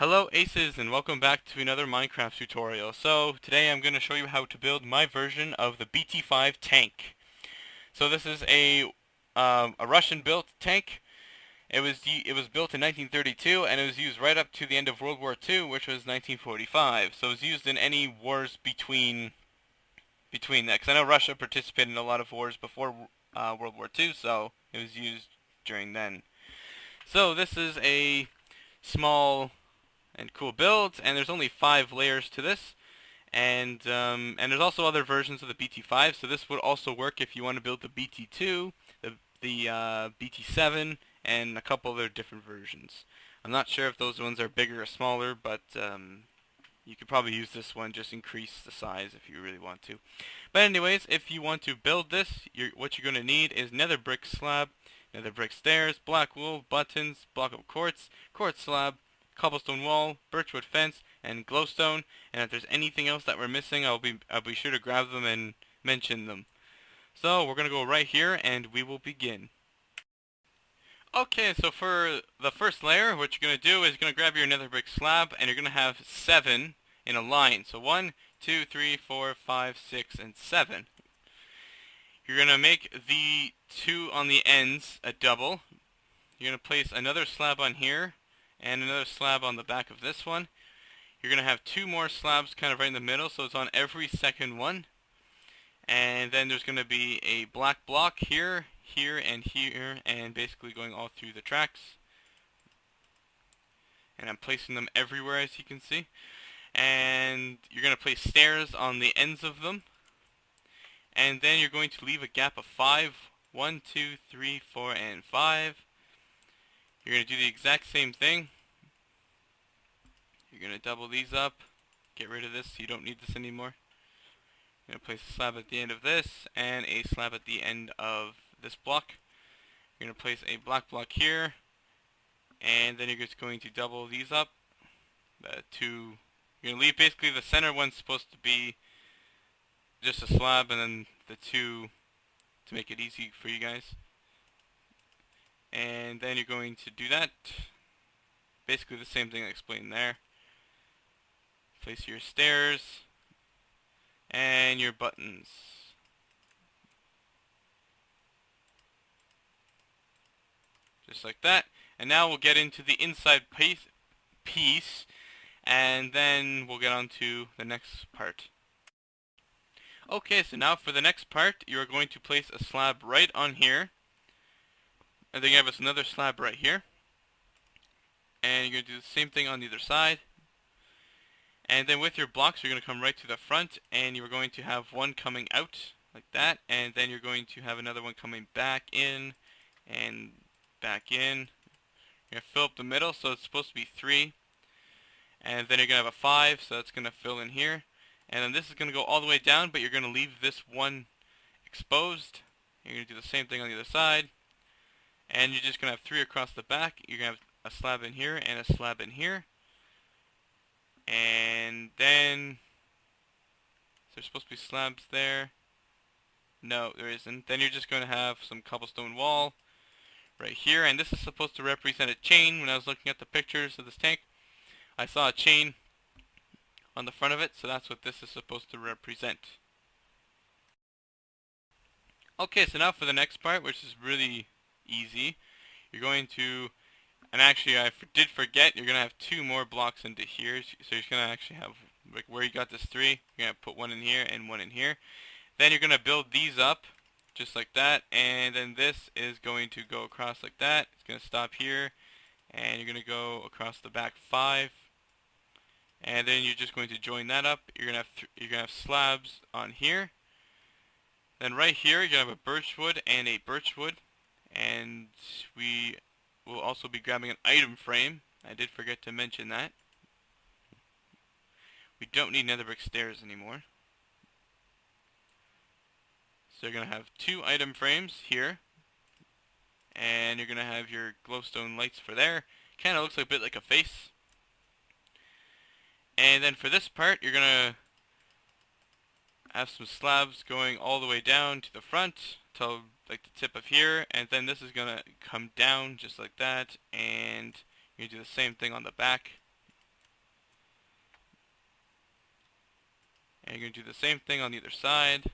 Hello Aces and welcome back to another Minecraft tutorial. So today I'm going to show you how to build my version of the BT-5 tank. So this is a Russian built tank. It was built in 1932 and it was used right up to the end of World War II, which was 1945. So it was used in any wars between that, because I know Russia participated in a lot of wars before World War II, so it was used during then. So this is a small and cool builds, and there's only 5 layers to this, and there's also other versions of the BT-5. So this would also work if you want to build the BT-2, the BT-7, and a couple other different versions. I'm not sure if those ones are bigger or smaller, but you could probably use this one, just increase the size if you really want to. But anyways, if you want to build this, what you're going to need is nether brick slab, nether brick stairs, black wool, buttons, block of quartz, quartz slab, cobblestone wall, birchwood fence, and glowstone. And if there's anything else that we're missing, I'll be sure to grab them and mention them. So we're gonna go right here and we will begin. Okay, so for the first layer, what you're gonna do is you're gonna grab your nether brick slab and you're gonna have 7 in a line. So 1, 2, 3, 4, 5, 6, and 7. You're gonna make the 2 on the ends a double. You're gonna place another slab on here and another slab on the back of this one. You're going to have 2 more slabs kind of right in the middle, so it's on every second one. And then there's going to be a black block here, here, and basically going all through the tracks. And I'm placing them everywhere, as you can see. And you're going to place stairs on the ends of them. And then you're going to leave a gap of 5. 1, 2, 3, 4, and 5. You're going to do the exact same thing. You're going to double these up, get rid of this so you don't need this anymore. You're going to place a slab at the end of this, and a slab at the end of this block. You're going to place a black block here, and then you're just going to double these up. You're going to leave basically the center one's supposed to be just a slab, and then the 2 to make it easy for you guys. And then you're going to do that. Basically the same thing I explained there. Place your stairs and your buttons. Just like that. And now we'll get into the inside piece, and then we'll get on to the next part. Okay, so now for the next part, you're going to place a slab right on here. And then you have another slab right here. And you're going to do the same thing on the other side. And then with your blocks, you're going to come right to the front, and you're going to have one coming out like that, and then you're going to have another one coming back in and back in. You're going to fill up the middle, so it's supposed to be 3. And then you're going to have a 5, so that's going to fill in here. And then this is going to go all the way down, but you're going to leave this one exposed. You're going to do the same thing on the other side. And you're just going to have 3 across the back. You're going to have a slab in here and a slab in here. And then there's supposed to be slabs there. No, there isn't. Then you're just going to have some cobblestone wall right here, and this is supposed to represent a chain. When I was looking at the pictures of this tank, I saw a chain on the front of it, so that's what this is supposed to represent. Okay, so now for the next part, which is really easy. You're going to, and actually I did forget, you're going to have 2 more blocks into here. So you're going to actually have, like where you got this 3, you're going to put 1 in here and 1 in here. Then you're going to build these up, just like that. And then this is going to go across like that. It's going to stop here. And you're going to go across the back 5. And then you're just going to join that up. You're going to have slabs on here. Then right here, you're going to have a birchwood and a birchwood. And we will also be grabbing an item frame. I did forget to mention that. We don't need nether brick stairs anymore. So you're going to have 2 item frames here. And you're going to have your glowstone lights for there. Kind of looks like a bit like a face. And then for this part, you're going to have some slabs going all the way down to the front till like the tip of here, and then this is gonna come down just like that, and you're gonna do the same thing on the back. And you're going to do the same thing on the other side.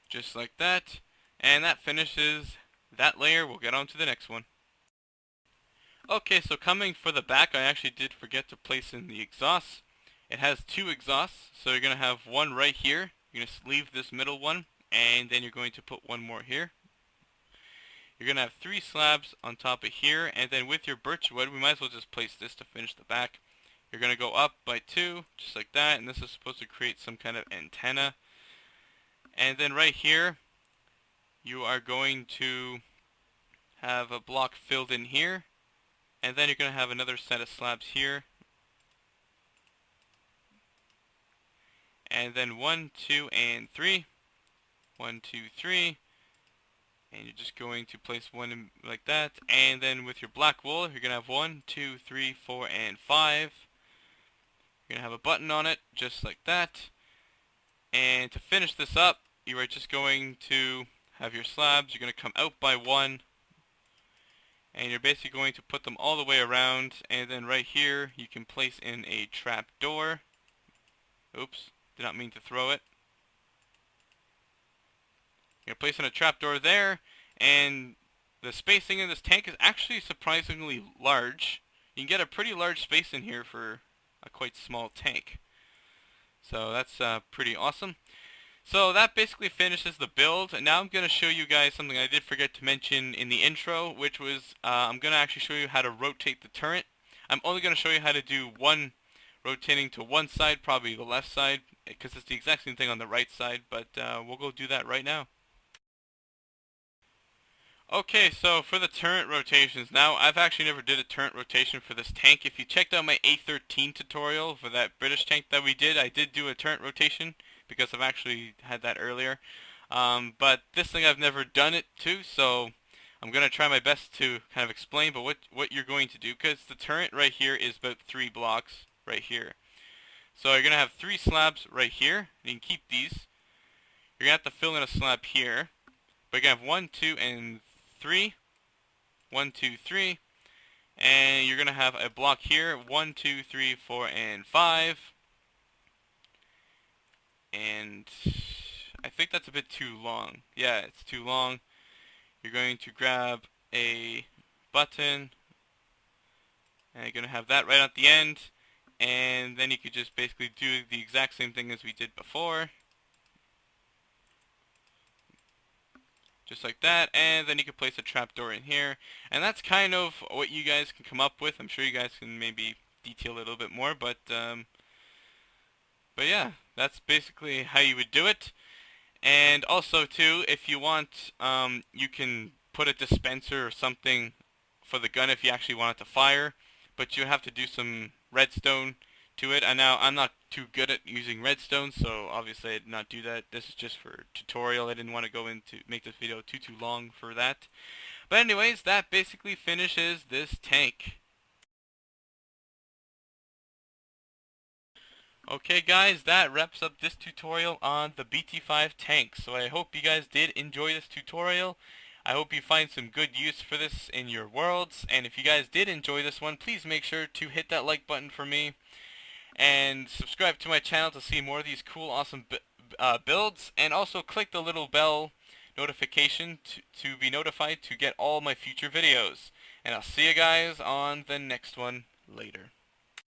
Just like that. And that finishes that layer. We'll get on to the next one. Okay, so coming for the back, I actually did forget to place in the exhausts. It has 2 exhausts, so you're going to have one right here. You're going to leave this middle one, and then you're going to put one more here. You're going to have 3 slabs on top of here, and then with your birch wood, we might as well just place this to finish the back. You're going to go up by 2, just like that, and this is supposed to create some kind of antenna. And then right here, you are going to have a block filled in here. And then you're going to have another set of slabs here. And then 1, 2, and 3. 1, 2, 3. And you're just going to place one in like that. And then with your black wool, you're going to have 1, 2, 3, 4, and 5. You're going to have a button on it, just like that. And to finish this up, you are just going to have your slabs. You're going to come out by 1. And you're basically going to put them all the way around, and then right here you can place in a trapdoor. Oops, did not mean to throw it. You're going to place in a trapdoor there, and the spacing in this tank is actually surprisingly large. You can get a pretty large space in here for a quite small tank. So that's pretty awesome. So that basically finishes the build, and now I'm going to show you guys something I did forget to mention in the intro, which was I'm going to actually show you how to rotate the turret. I'm only going to show you how to do one rotating to one side, probably the left side, because it's the exact same thing on the right side, but we'll go do that right now. Okay, so for the turret rotations, now I've actually never did a turret rotation for this tank. If you checked out my A13 tutorial for that British tank that we did, I did do a turret rotation, because I've actually had that earlier. But this thing I've never done it to, so I'm going to try my best to kind of explain but what you're going to do, because the turret right here is about 3 blocks right here. So you're going to have 3 slabs right here, and you can keep these. You're going to have to fill in a slab here, but you're going to have 1, 2, and 3. 1, 2, 3. And you're going to have a block here, 1, 2, 3, 4, and 5. And I think that's a bit too long. Yeah, it's too long. You're going to grab a button, and you're going to have that right at the end, and then you could just basically do the exact same thing as we did before. Just like that, and then you can place a trapdoor in here, and that's kind of what you guys can come up with. I'm sure you guys can maybe detail it a little bit more, but yeah, that's basically how you would do it. And also too, if you want, you can put a dispenser or something for the gun if you actually want it to fire, but you have to do some redstone to it. And now I'm not too good at using redstone, so obviously I did not do that. This is just for tutorial. I didn't want to go into make this video too long for that. But anyways, that basically finishes this tank. Okay guys, that wraps up this tutorial on the BT-5 tank. So I hope you guys did enjoy this tutorial. I hope you find some good use for this in your worlds. And if you guys did enjoy this one, please make sure to hit that like button for me. And subscribe to my channel to see more of these cool, awesome builds. And also click the little bell notification to be notified to get all my future videos. And I'll see you guys on the next one later.